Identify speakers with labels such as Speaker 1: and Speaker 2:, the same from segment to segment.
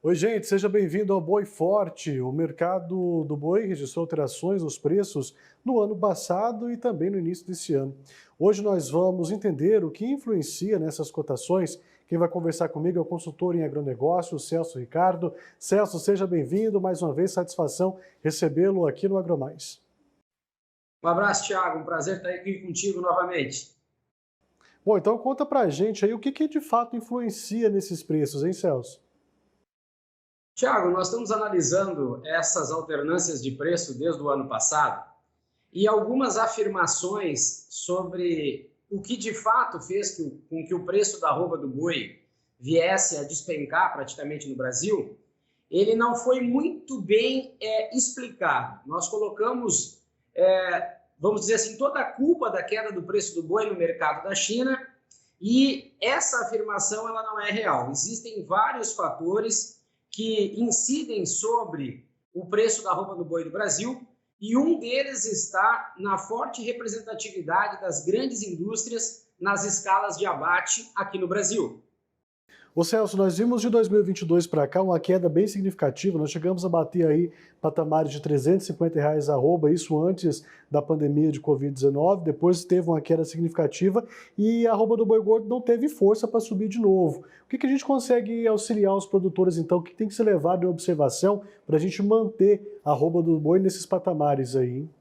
Speaker 1: Oi, gente, seja bem-vindo ao Boi Forte. O mercado do boi registrou alterações nos preços no ano passado e também no início desse ano. Hoje nós vamos entender o que influencia nessas cotações. Quem vai conversar comigo é o consultor em agronegócio, Celso Ricardo. Celso, seja bem-vindo. Mais uma vez, satisfação recebê-lo aqui no AgroMais.
Speaker 2: Um abraço, Thiago. Um prazer estar aqui contigo novamente.
Speaker 1: Bom, então conta pra gente aí o que de fato influencia nesses preços, hein, Celso?
Speaker 2: Tiago, nós estamos analisando essas alternâncias de preço desde o ano passado e algumas afirmações sobre o que de fato fez com que o preço da arroba do boi viesse a despencar praticamente no Brasil, ele não foi muito bem explicado. Nós colocamos, vamos dizer assim, toda a culpa da queda do preço do boi no mercado da China e essa afirmação ela não é real. Existem vários fatores que incidem sobre o preço da arroba do boi do Brasil, e um deles está na forte representatividade das grandes indústrias nas escalas de abate aqui no Brasil.
Speaker 1: Ô Celso, nós vimos de 2022 para cá uma queda bem significativa, nós chegamos a bater aí patamares de R$ 350 a arroba, isso antes da pandemia de Covid-19, depois teve uma queda significativa e a arroba do boi gordo não teve força para subir de novo. O que a gente consegue auxiliar os produtores então, o que tem que ser levado em observação para a gente manter a arroba do boi nesses patamares aí, hein?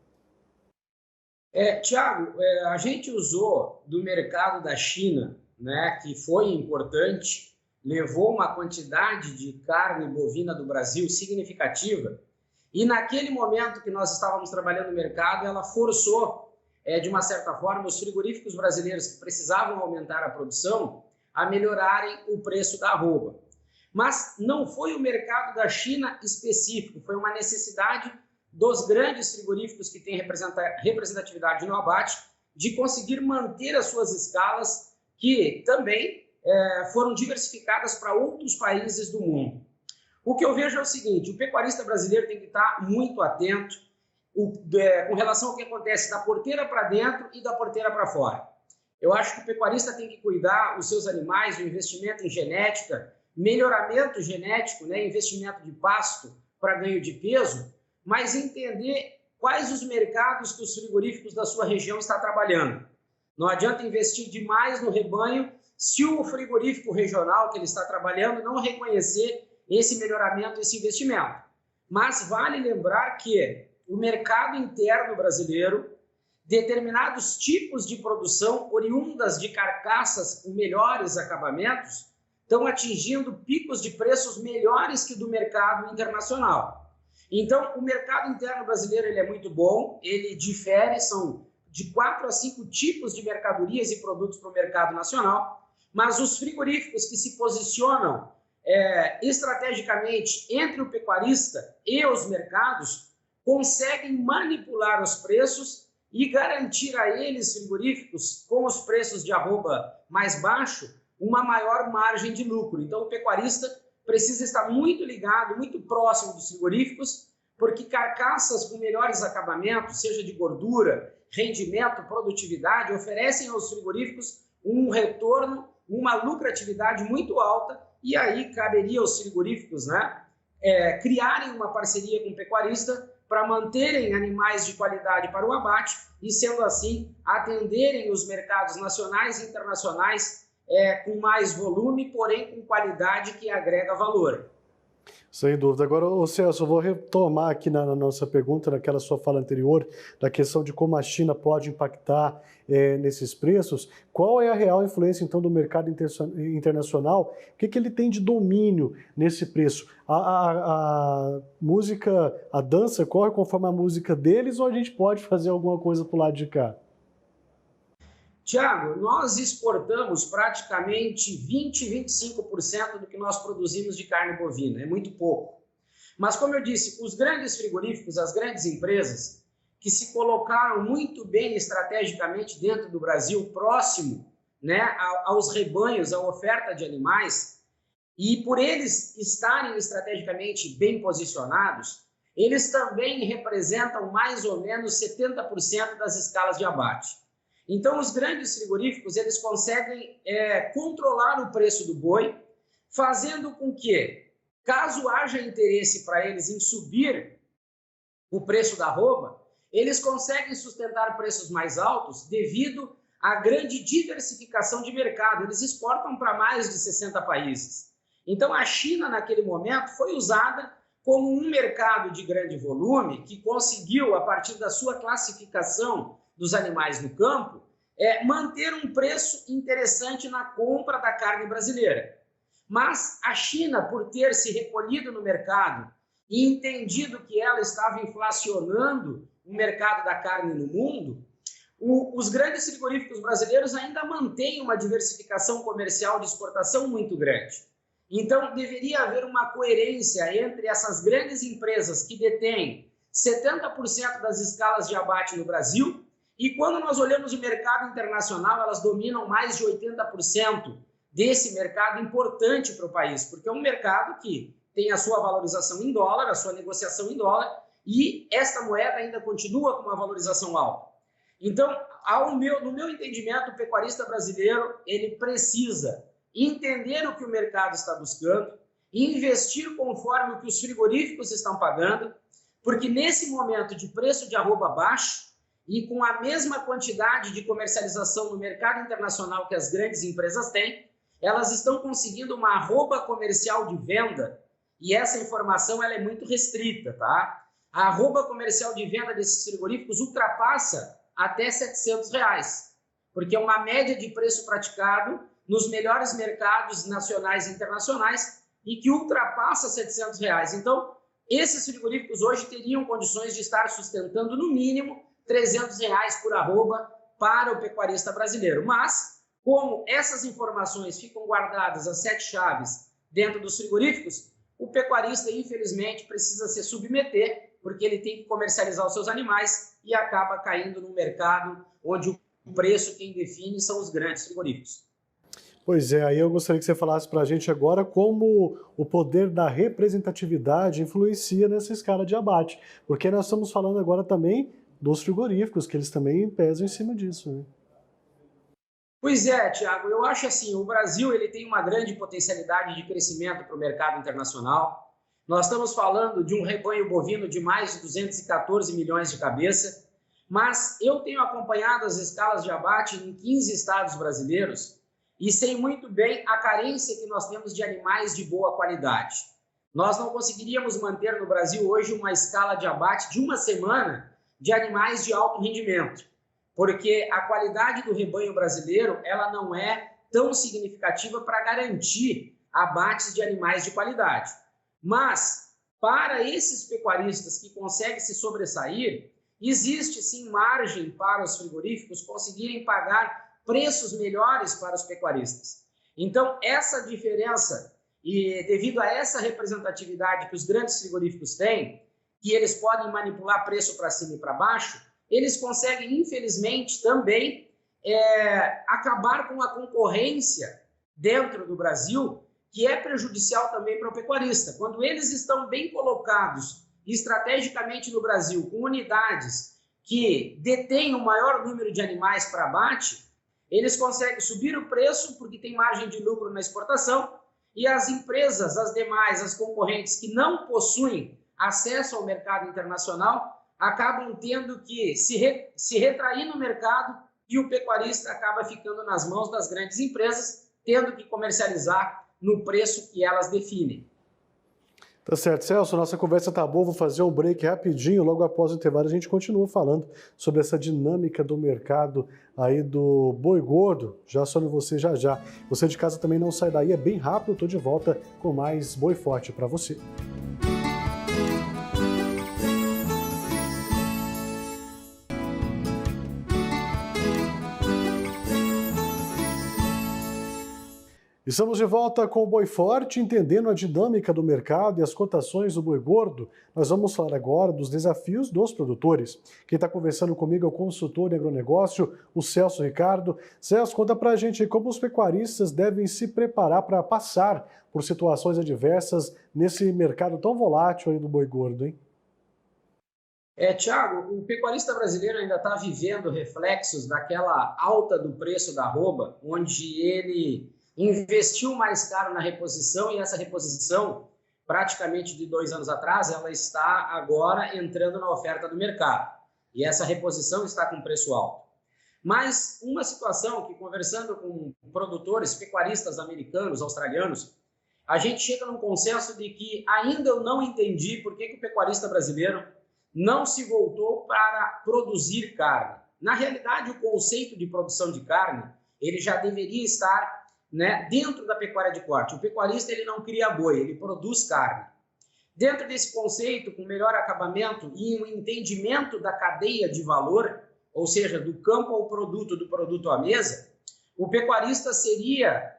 Speaker 2: Tiago, a gente usou do mercado da China, né, que foi importante, levou uma quantidade de carne bovina do Brasil significativa e naquele momento que nós estávamos trabalhando no mercado, ela forçou, de uma certa forma, os frigoríficos brasileiros que precisavam aumentar a produção a melhorarem o preço da arroba. Mas não foi o mercado da China específico, foi uma necessidade dos grandes frigoríficos que têm representatividade no abate de conseguir manter as suas escalas, que também foram diversificadas para outros países do mundo. O que eu vejo é o seguinte, o pecuarista brasileiro tem que estar muito atento com relação ao que acontece da porteira para dentro e da porteira para fora. Eu acho que o pecuarista tem que cuidar os seus animais, o investimento em genética, melhoramento genético, né, investimento de pasto para ganho de peso, mas entender quais os mercados que os frigoríficos da sua região estão trabalhando. Não adianta investir demais no rebanho se o frigorífico regional que ele está trabalhando não reconhecer esse melhoramento, esse investimento. Mas vale lembrar que o mercado interno brasileiro, determinados tipos de produção oriundas de carcaças com melhores acabamentos, estão atingindo picos de preços melhores que do mercado internacional. Então, o mercado interno brasileiro ele é muito bom, ele difere, são de 4 a 5 tipos de mercadorias e produtos para o mercado nacional, mas os frigoríficos que se posicionam estrategicamente entre o pecuarista e os mercados conseguem manipular os preços e garantir a eles, frigoríficos, com os preços de arroba mais baixo, uma maior margem de lucro. Então, o pecuarista precisa estar muito ligado, muito próximo dos frigoríficos, porque carcaças com melhores acabamentos, seja de gordura, rendimento, produtividade, oferecem aos frigoríficos um retorno, uma lucratividade muito alta, e aí caberia aos frigoríficos, né, criarem uma parceria com o pecuarista para manterem animais de qualidade para o abate e, sendo assim, atenderem os mercados nacionais e internacionais com mais volume, porém com qualidade que agrega valor.
Speaker 1: Sem dúvida. Agora, ô Celso, eu vou retomar aqui na nossa pergunta, naquela sua fala anterior, da questão de como a China pode impactar nesses preços. Qual é a real influência, então, do mercado internacional? O que ele tem de domínio nesse preço? A música, a dança corre conforme a música deles ou a gente pode fazer alguma coisa para o lado de cá?
Speaker 2: Tiago, nós exportamos praticamente 20, 25% do que nós produzimos de carne bovina, é muito pouco. Mas, como eu disse, os grandes frigoríficos, as grandes empresas, que se colocaram muito bem estrategicamente dentro do Brasil, próximo, né, aos rebanhos, à oferta de animais, e por eles estarem estrategicamente bem posicionados, eles também representam mais ou menos 70% das escalas de abate. Então, os grandes frigoríficos, eles conseguem controlar o preço do boi, fazendo com que caso haja interesse para eles em subir o preço da arroba, eles conseguem sustentar preços mais altos devido à grande diversificação de mercado. Eles exportam para mais de 60 países. Então, a China, naquele momento, foi usada como um mercado de grande volume que conseguiu, a partir da sua classificação dos animais no campo, manter um preço interessante na compra da carne brasileira. Mas a China, por ter se recolhido no mercado e entendido que ela estava inflacionando o mercado da carne no mundo, os grandes frigoríficos brasileiros ainda mantêm uma diversificação comercial de exportação muito grande. Então, deveria haver uma coerência entre essas grandes empresas que detêm 70% das escalas de abate no Brasil e, quando nós olhamos o mercado internacional, elas dominam mais de 80% desse mercado importante para o país, porque é um mercado que tem a sua valorização em dólar, a sua negociação em dólar, e esta moeda ainda continua com uma valorização alta. Então, no meu entendimento, o pecuarista brasileiro ele precisa entender o que o mercado está buscando, investir conforme o que os frigoríficos estão pagando, porque nesse momento de preço de arroba baixo e com a mesma quantidade de comercialização no mercado internacional que as grandes empresas têm, elas estão conseguindo uma arroba comercial de venda, e essa informação ela é muito restrita, tá? A arroba comercial de venda desses frigoríficos ultrapassa até R$700, porque é uma média de preço praticado nos melhores mercados nacionais e internacionais e que ultrapassa R$700. Então, esses frigoríficos hoje teriam condições de estar sustentando no mínimo R$300 por arroba para o pecuarista brasileiro. Mas, como essas informações ficam guardadas às 7 chaves dentro dos frigoríficos, o pecuarista, infelizmente, precisa se submeter, porque ele tem que comercializar os seus animais e acaba caindo no mercado onde o preço quem define são os grandes frigoríficos.
Speaker 1: Pois é, aí eu gostaria que você falasse para a gente agora como o poder da representatividade influencia nessa escala de abate, porque nós estamos falando agora também dos frigoríficos, que eles também pesam em cima disso, né?
Speaker 2: Pois é, Thiago, eu acho assim, o Brasil ele tem uma grande potencialidade de crescimento para o mercado internacional. Nós estamos falando de um rebanho bovino de mais de 214 milhões de cabeça, mas eu tenho acompanhado as escalas de abate em 15 estados brasileiros e sei muito bem a carência que nós temos de animais de boa qualidade. Nós não conseguiríamos manter no Brasil hoje uma escala de abate de uma semana de animais de alto rendimento, porque a qualidade do rebanho brasileiro ela não é tão significativa para garantir abates de animais de qualidade. Mas, para esses pecuaristas que conseguem se sobressair, existe sim margem para os frigoríficos conseguirem pagar preços melhores para os pecuaristas. Então, essa diferença, e devido a essa representatividade que os grandes frigoríficos têm, que eles podem manipular preço para cima e para baixo, eles conseguem, infelizmente, também acabar com a concorrência dentro do Brasil, que é prejudicial também para o pecuarista. Quando eles estão bem colocados estrategicamente no Brasil, com unidades que detêm o maior número de animais para abate, eles conseguem subir o preço porque tem margem de lucro na exportação e as empresas, as demais, as concorrentes que não possuem acesso ao mercado internacional acabam tendo que se retrair no mercado e o pecuarista acaba ficando nas mãos das grandes empresas, tendo que comercializar no preço que elas definem.
Speaker 1: Tá certo, Celso, nossa conversa tá boa, vou fazer um break rapidinho, logo após o intervalo a gente continua falando sobre essa dinâmica do mercado aí do boi gordo, já sobre você já já. Você de casa também não sai daí, é bem rápido, eu tô de volta com mais Boi Forte para você. Estamos de volta com o Boi Forte, entendendo a dinâmica do mercado e as cotações do boi gordo. Nós vamos falar agora dos desafios dos produtores. Quem está conversando comigo é o consultor em agronegócio, o Celso Ricardo. Celso, conta pra gente como os pecuaristas devem se preparar para passar por situações adversas nesse mercado tão volátil aí do boi gordo, hein?
Speaker 2: Thiago, o pecuarista brasileiro ainda está vivendo reflexos daquela alta do preço da arroba, onde ele investiu mais caro na reposição e essa reposição praticamente de 2 anos atrás, ela está agora entrando na oferta do mercado. E essa reposição está com preço alto. Mas uma situação que, conversando com produtores, pecuaristas americanos, australianos, a gente chega num consenso de que ainda eu não entendi por que o pecuarista brasileiro não se voltou para produzir carne. Na realidade, o conceito de produção de carne, ele já deveria estar, né, dentro da pecuária de corte. O pecuarista ele não cria boi, ele produz carne. Dentro desse conceito, com melhor acabamento e um entendimento da cadeia de valor, ou seja, do campo ao produto, do produto à mesa, o pecuarista seria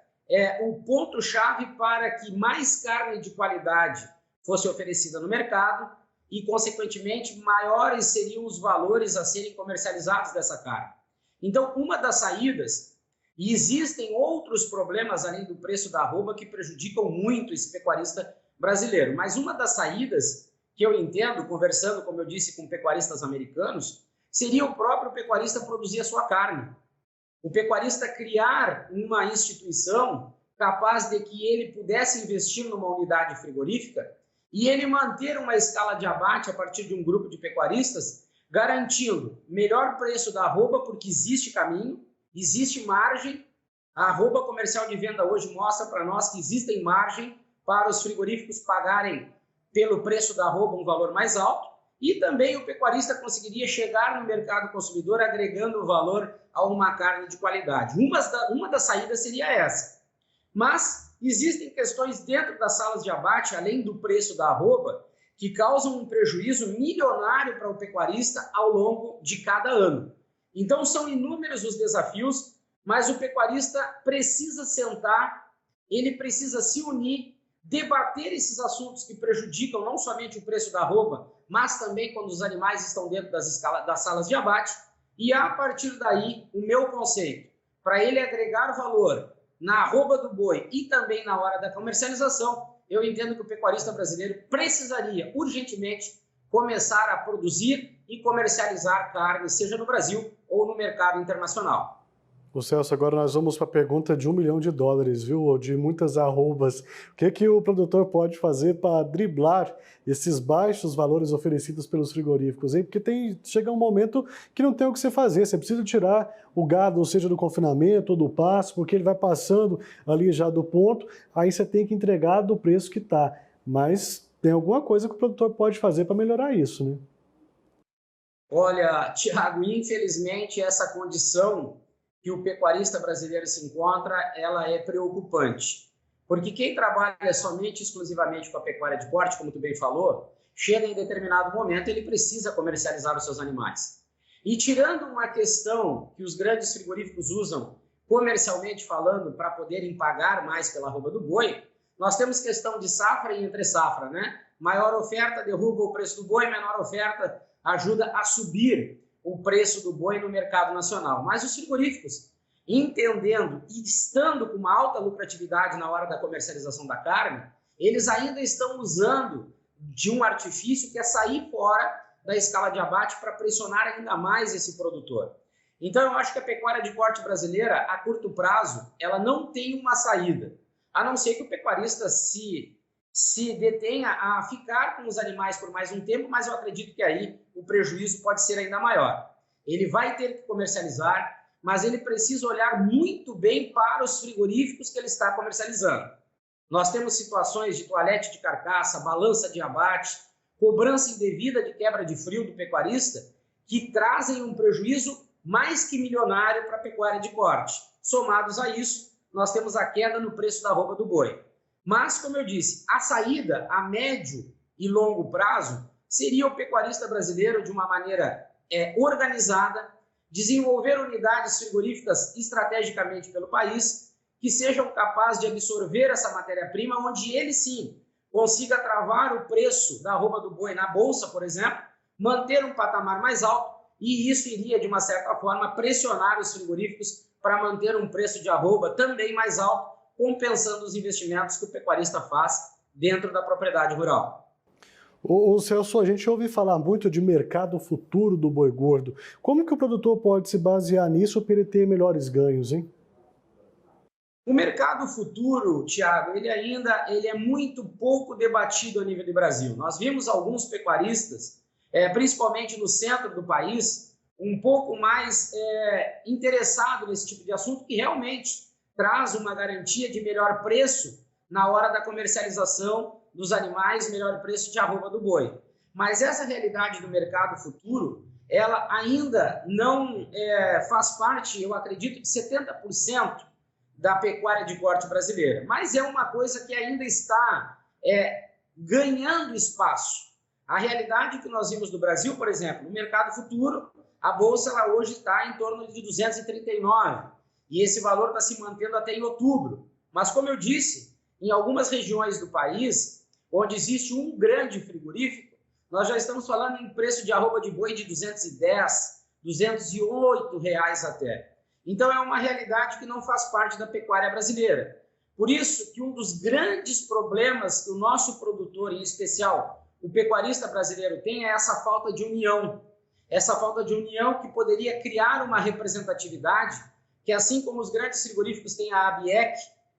Speaker 2: o ponto-chave para que mais carne de qualidade fosse oferecida no mercado e, consequentemente, maiores seriam os valores a serem comercializados dessa carne. Então, uma das saídas, e existem outros problemas além do preço da arroba que prejudicam muito esse pecuarista brasileiro, mas uma das saídas que eu entendo, conversando, como eu disse, com pecuaristas americanos, seria o próprio pecuarista produzir a sua carne. O pecuarista criar uma instituição capaz de que ele pudesse investir numa unidade frigorífica e ele manter uma escala de abate a partir de um grupo de pecuaristas, garantindo melhor preço da arroba, porque existe caminho, existe margem. A arroba comercial de venda hoje mostra para nós que existem margem para os frigoríficos pagarem pelo preço da arroba um valor mais alto. E também o pecuarista conseguiria chegar no mercado consumidor agregando valor a uma carne de qualidade. Uma das saídas seria essa. Mas existem questões dentro das salas de abate, além do preço da arroba, que causam um prejuízo milionário para o pecuarista ao longo de cada ano. Então são inúmeros os desafios, mas o pecuarista precisa sentar, ele precisa se unir, debater esses assuntos que prejudicam não somente o preço da arroba, mas também quando os animais estão dentro das salas de abate, e a partir daí, o meu conceito, para ele agregar valor na arroba do boi e também na hora da comercialização, eu entendo que o pecuarista brasileiro precisaria urgentemente começar a produzir e comercializar carne, seja no Brasil ou no mercado internacional.
Speaker 1: Ô Celso, agora nós vamos para a pergunta de $1 milhão, viu? De muitas arrobas. O que o produtor pode fazer para driblar esses baixos valores oferecidos pelos frigoríficos, hein? Porque chega um momento que não tem o que você fazer. Você precisa tirar o gado, ou seja, do confinamento ou do pasto, porque ele vai passando ali já do ponto, aí você tem que entregar do preço que está. Mas tem alguma coisa que o produtor pode fazer para melhorar isso, né?
Speaker 2: Olha, Thiago, infelizmente essa condição que o pecuarista brasileiro se encontra, ela é preocupante. Porque quem trabalha somente, exclusivamente com a pecuária de corte, como tu bem falou, chega em determinado momento, ele precisa comercializar os seus animais. E tirando uma questão que os grandes frigoríficos usam, comercialmente falando, para poderem pagar mais pela arroba do boi, nós temos questão de safra e entre safra, né? Maior oferta derruba o preço do boi, menor oferta ajuda a subir o preço do boi no mercado nacional. Mas os frigoríficos, entendendo e estando com uma alta lucratividade na hora da comercialização da carne, eles ainda estão usando de um artifício que é sair fora da escala de abate para pressionar ainda mais esse produtor. Então, eu acho que a pecuária de corte brasileira, a curto prazo, ela não tem uma saída, a não ser que o pecuarista se detenha a ficar com os animais por mais um tempo, mas eu acredito que aí o prejuízo pode ser ainda maior. Ele vai ter que comercializar, mas ele precisa olhar muito bem para os frigoríficos que ele está comercializando. Nós temos situações de toalete de carcaça, balança de abate, cobrança indevida de quebra de frio do pecuarista, que trazem um prejuízo mais que milionário para a pecuária de corte. Somados a isso, nós temos a queda no preço da arroba do boi. Mas, como eu disse, a saída a médio e longo prazo seria o pecuarista brasileiro, de uma maneira organizada, desenvolver unidades frigoríficas estrategicamente pelo país, que sejam capazes de absorver essa matéria-prima, onde ele sim consiga travar o preço da arroba do boi na bolsa, por exemplo, manter um patamar mais alto, e isso iria, de uma certa forma, pressionar os frigoríficos para manter um preço de arroba também mais alto, compensando os investimentos que o pecuarista faz dentro da propriedade rural.
Speaker 1: Ô Celso, a gente ouve falar muito de mercado futuro do boi gordo. Como que o produtor pode se basear nisso para ele ter melhores ganhos, hein?
Speaker 2: O mercado futuro, Thiago, ele é muito pouco debatido a nível do Brasil. Nós vimos alguns pecuaristas, principalmente no centro do país, um pouco mais interessado nesse tipo de assunto, que realmente traz uma garantia de melhor preço na hora da comercialização dos animais, melhor preço de arroba do boi. Mas essa realidade do mercado futuro, ela ainda não faz parte, eu acredito, de 70% da pecuária de corte brasileira. Mas é uma coisa que ainda está ganhando espaço. A realidade que nós vimos no Brasil, por exemplo, no mercado futuro, a bolsa ela hoje está em torno de 239, e esse valor está se mantendo até em outubro. Mas, como eu disse, em algumas regiões do país, onde existe um grande frigorífico, nós já estamos falando em preço de arroba de boi de 210, R$208 até. Então, é uma realidade que não faz parte da pecuária brasileira. Por isso que um dos grandes problemas que o nosso produtor, em especial o pecuarista brasileiro, tem é essa falta de união. Essa falta de união que poderia criar uma representatividade, que assim como os grandes frigoríficos têm a ABIEC,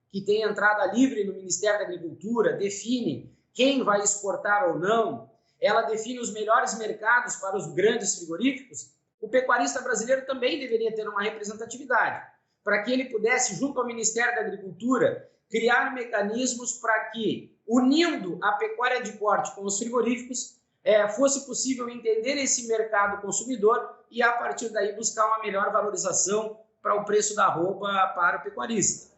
Speaker 2: que tem entrada livre no Ministério da Agricultura, define quem vai exportar ou não, ela define os melhores mercados para os grandes frigoríficos, o pecuarista brasileiro também deveria ter uma representatividade, para que ele pudesse, junto ao Ministério da Agricultura, criar mecanismos para que, unindo a pecuária de corte com os frigoríficos, fosse possível entender esse mercado consumidor e, a partir daí, buscar uma melhor valorização para o preço da arroba para o pecuarista.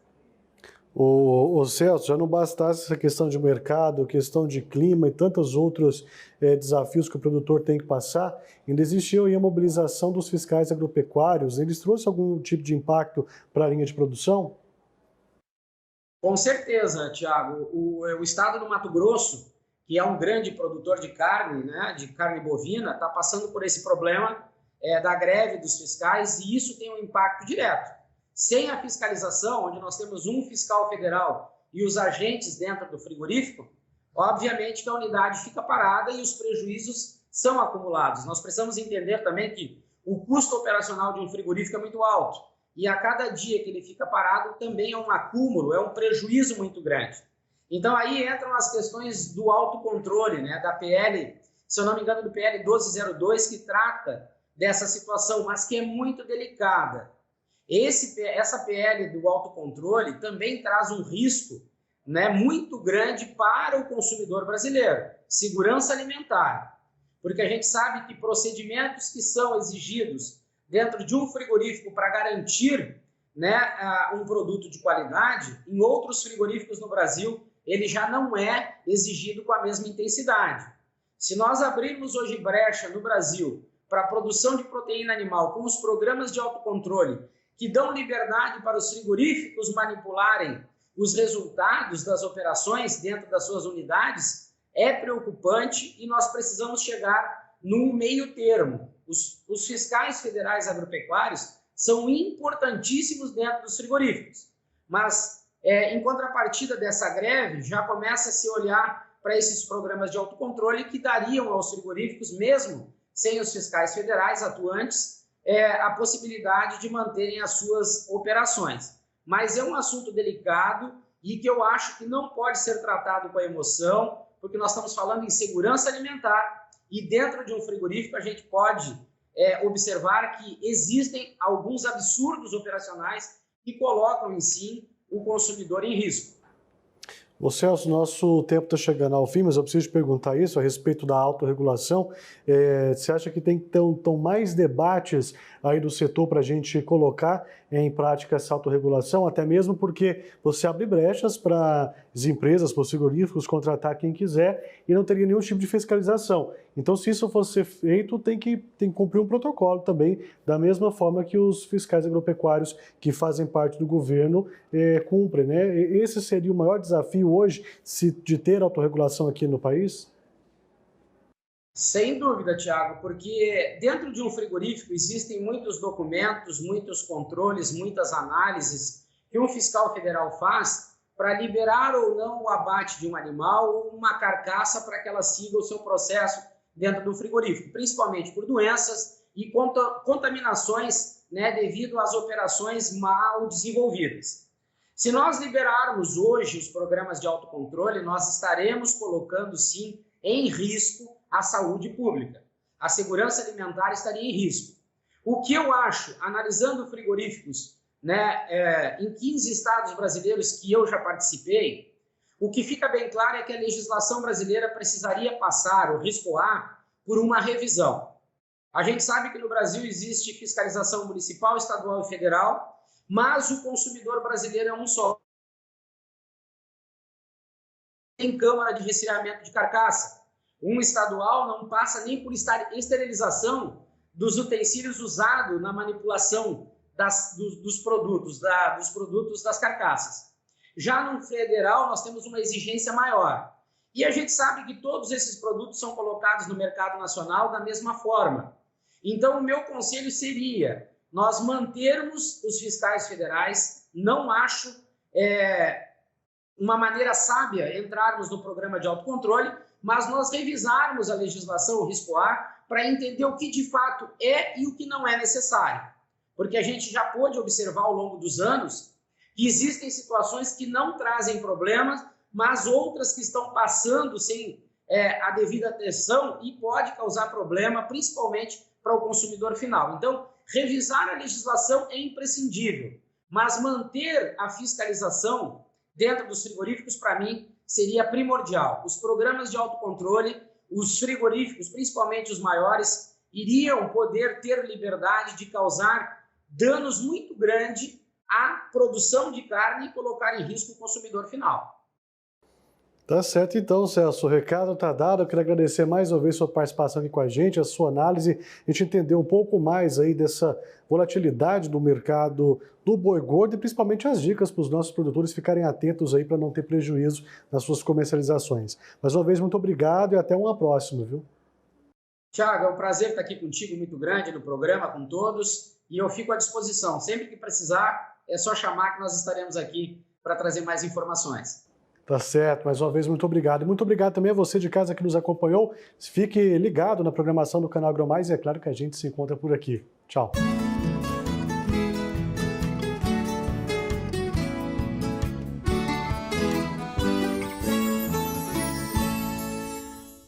Speaker 1: O Celso, já não bastasse essa questão de mercado, questão de clima e tantos outros desafios que o produtor tem que passar, ainda existiu aí a mobilização dos fiscais agropecuários. Eles trouxeram algum tipo de impacto para a linha de produção?
Speaker 2: Com certeza, Thiago. O estado do Mato Grosso, que é um grande produtor de carne, né, de carne bovina, está passando por esse problema da greve dos fiscais, e isso tem um impacto direto. Sem a fiscalização, onde nós temos um fiscal federal e os agentes dentro do frigorífico, obviamente que a unidade fica parada e os prejuízos são acumulados. Nós precisamos entender também que o custo operacional de um frigorífico é muito alto, e a cada dia que ele fica parado também é um acúmulo, é um prejuízo muito grande. Então aí entram as questões do autocontrole, né, da PL, se eu não me engano, do PL 1202, que trata dessa situação, mas que é muito delicada. Essa PL do autocontrole também traz um risco, né, muito grande para o consumidor brasileiro, segurança alimentar, porque a gente sabe que procedimentos que são exigidos dentro de um frigorífico para garantir, né, um produto de qualidade, em outros frigoríficos no Brasil, ele já não é exigido com a mesma intensidade. Se nós abrirmos hoje brecha no Brasil para a produção de proteína animal com os programas de autocontrole que dão liberdade para os frigoríficos manipularem os resultados das operações dentro das suas unidades, é preocupante e nós precisamos chegar num meio termo. Os fiscais federais agropecuários são importantíssimos dentro dos frigoríficos, mas em contrapartida dessa greve, já começa a se olhar para esses programas de autocontrole que dariam aos frigoríficos, mesmo sem os fiscais federais atuantes, a possibilidade de manterem as suas operações. Mas é um assunto delicado e que eu acho que não pode ser tratado com a emoção, porque nós estamos falando em segurança alimentar e dentro de um frigorífico a gente pode observar que existem alguns absurdos operacionais que colocam em si o consumidor em risco.
Speaker 1: Ô Celso, nosso tempo está chegando ao fim, mas eu preciso te perguntar isso a respeito da autorregulação. Você acha que tem que ter mais debates aí do setor para a gente colocar em prática essa autorregulação, até mesmo porque você abre brechas para as empresas, para os frigoríficos, contratar quem quiser e não teria nenhum tipo de fiscalização. Então, se isso fosse ser feito, tem que cumprir um protocolo também, da mesma forma que os fiscais agropecuários que fazem parte do governo cumprem, né? Esse seria o maior desafio hoje de ter autorregulação aqui no país?
Speaker 2: Sem dúvida, Thiago, porque dentro de um frigorífico existem muitos documentos, muitos controles, muitas análises que um fiscal federal faz para liberar ou não o abate de um animal ou uma carcaça para que ela siga o seu processo dentro do frigorífico, principalmente por doenças e contaminações, né, devido às operações mal desenvolvidas. Se nós liberarmos hoje os programas de autocontrole, nós estaremos colocando, sim, em risco a saúde pública. A segurança alimentar estaria em risco. O que eu acho, analisando frigoríficos, né, em 15 estados brasileiros que eu já participei, o que fica bem claro é que a legislação brasileira precisaria passar, ou escoar, por uma revisão. A gente sabe que no Brasil existe fiscalização municipal, estadual e federal, mas o consumidor brasileiro é um só. Tem câmara de resfriamento de carcaça. Um estadual não passa nem por esterilização dos utensílios usados na manipulação dos produtos das carcaças. Já no federal, nós temos uma exigência maior. E a gente sabe que todos esses produtos são colocados no mercado nacional da mesma forma. Então, o meu conselho seria nós mantermos os fiscais federais. Não acho uma maneira sábia entrarmos no programa de autocontrole, mas nós revisarmos a legislação, o RISPOA, para entender o que de fato é e o que não é necessário. Porque a gente já pôde observar ao longo dos anos que existem situações que não trazem problemas, mas outras que estão passando sem a devida atenção e pode causar problema, principalmente para o consumidor final. Então, revisar a legislação é imprescindível, mas manter a fiscalização dentro dos frigoríficos, para mim, seria primordial. Os programas de autocontrole, os frigoríficos, principalmente os maiores, iriam poder ter liberdade de causar danos muito grandes à produção de carne e colocar em risco o consumidor final.
Speaker 1: Tá certo então, Celso, o recado está dado. Eu quero agradecer mais uma vez a sua participação aqui com a gente, a sua análise, a gente entender um pouco mais aí dessa volatilidade do mercado do boi gordo e principalmente as dicas para os nossos produtores ficarem atentos aí para não ter prejuízo nas suas comercializações. Mais uma vez, muito obrigado e até uma próxima, viu?
Speaker 2: Tiago, é um prazer estar aqui contigo, muito grande no programa, com todos, e eu fico à disposição. Sempre que precisar, é só chamar que nós estaremos aqui para trazer mais informações.
Speaker 1: Tá certo, mais uma vez, muito obrigado. E muito obrigado também a você de casa que nos acompanhou. Fique ligado na programação do canal AgroMais e é claro que a gente se encontra por aqui. Tchau.